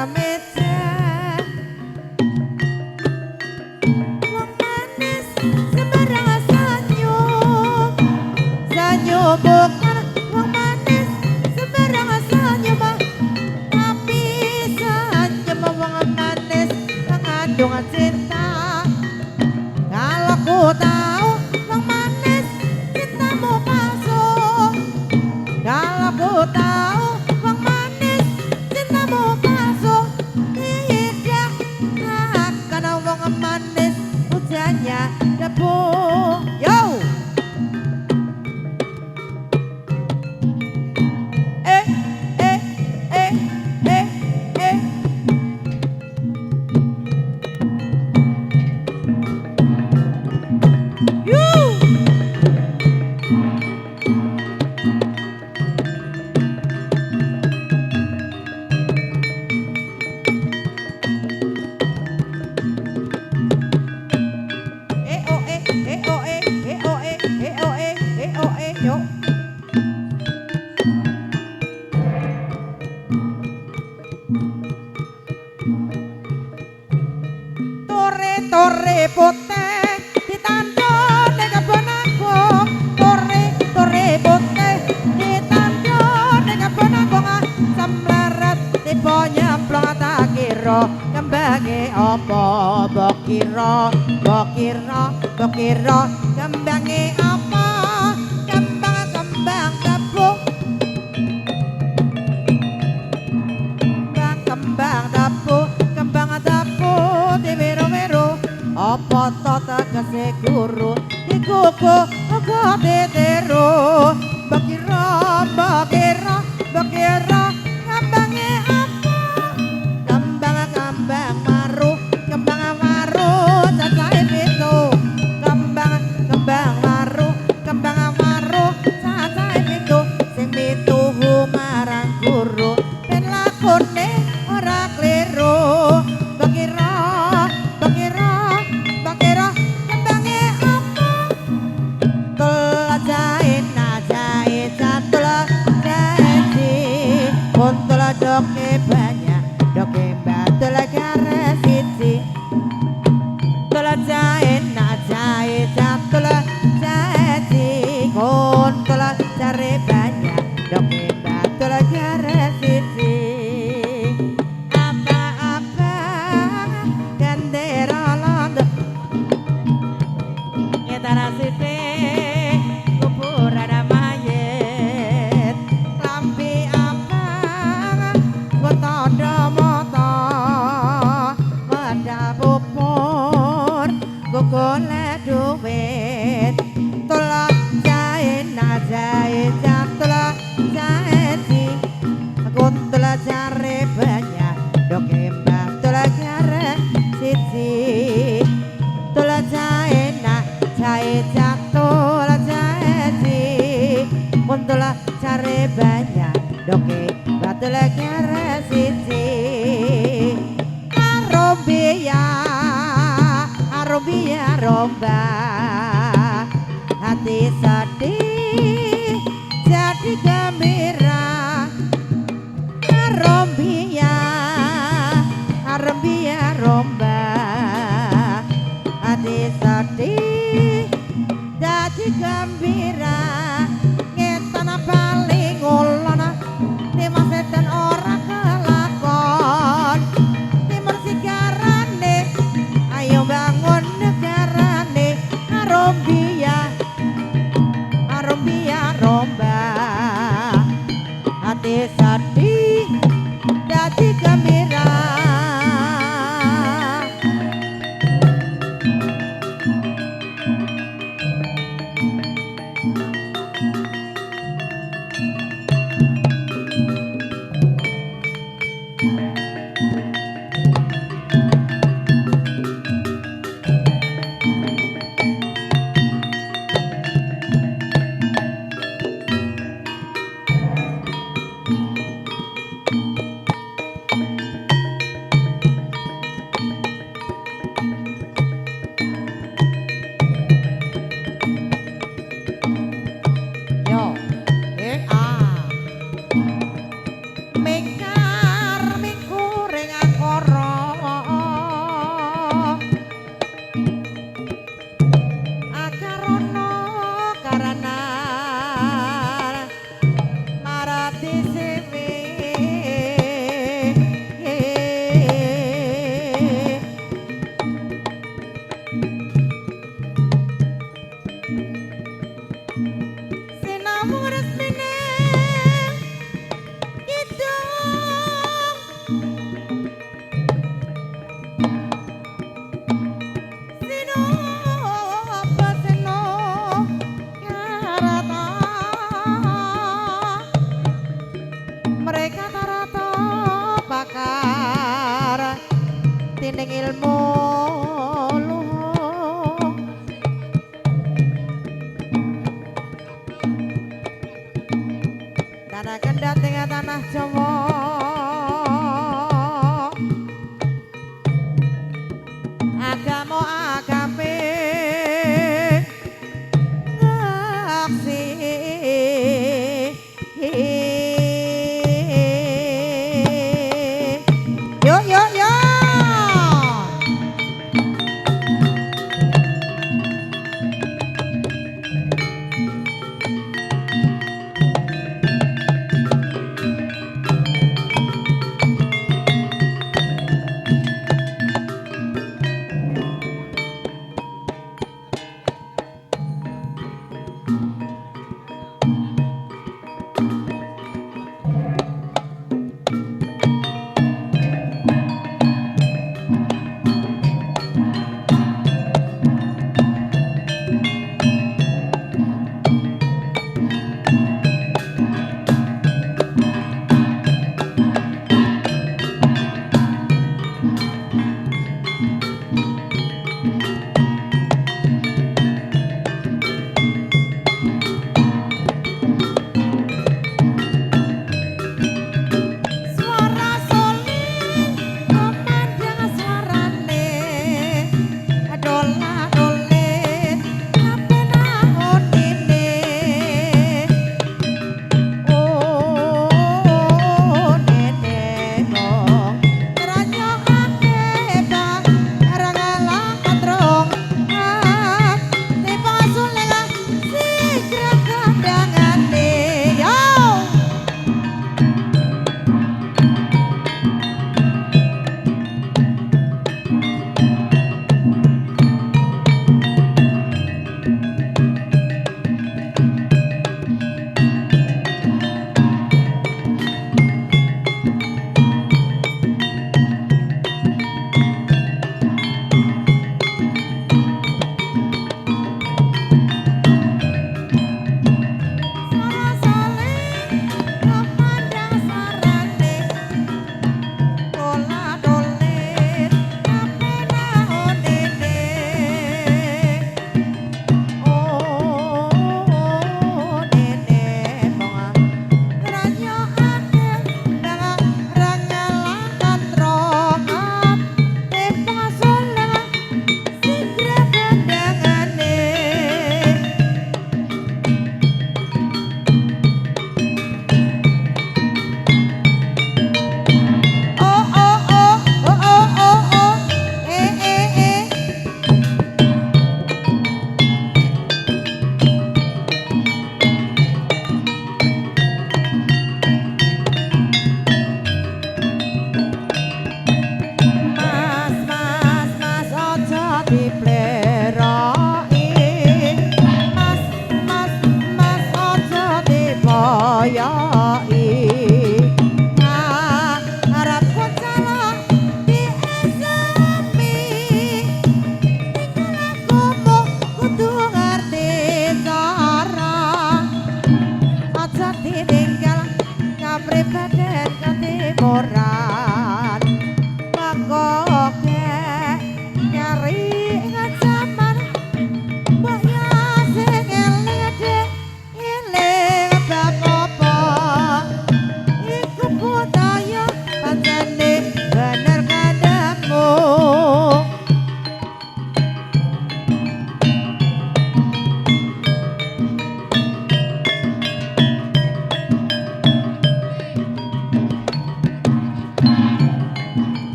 sameja wong manis sembarang senyum senyum bukan wong manis sembarang senyum tapi senyum wong manis mengandung cinta kalau ku tahu wong manis cintamu palsu kalau ku tahu wong manis cintamu palsu tidak akan wong manis hujannya debu yo eh eh eh eh eh Tore putih ditandon ning kebon agung tore putih ditandon ning kebon agung semlarat tiba nyemplung tak kira kembange apa mbok kira kembange apa kembang tebu kembang tebu diwiro-wiro apa to tegese guru dikuku uga diteru bakira kambange apa kembang maru cacahe pitu kembang maru cacahe pitu sing mituhu marang guru ben lakone ora kliru bakira kembange apa Untul doke banyak doke batul kare siji tula jae jatul jaji untul cari banyak doke batul kare siji apa gandera londo nyetara sipe kuburan mayit lampi tanda mata medal pupur golek duit tolak jahe jatulah jahe di kuntula cari banyak doke batulah kare siji tolak jahe jatulah jahe di kuntula cari banyak doke batulah kare siji Arobia romba hati sedih jadi gembira Arobia romba hati sedih jadi gembira ngetana paling ulana Timur sedan ora kelakon Timur sigarane ayo bangun negarane Arobia romba hati sedih jadi gembira mereka rata bakar tinding ilmu luhung tanah kendat dengan tanah Jawa agama agame ngaksi yo yo yo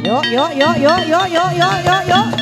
yo yo yo yo yo yo yo yo yo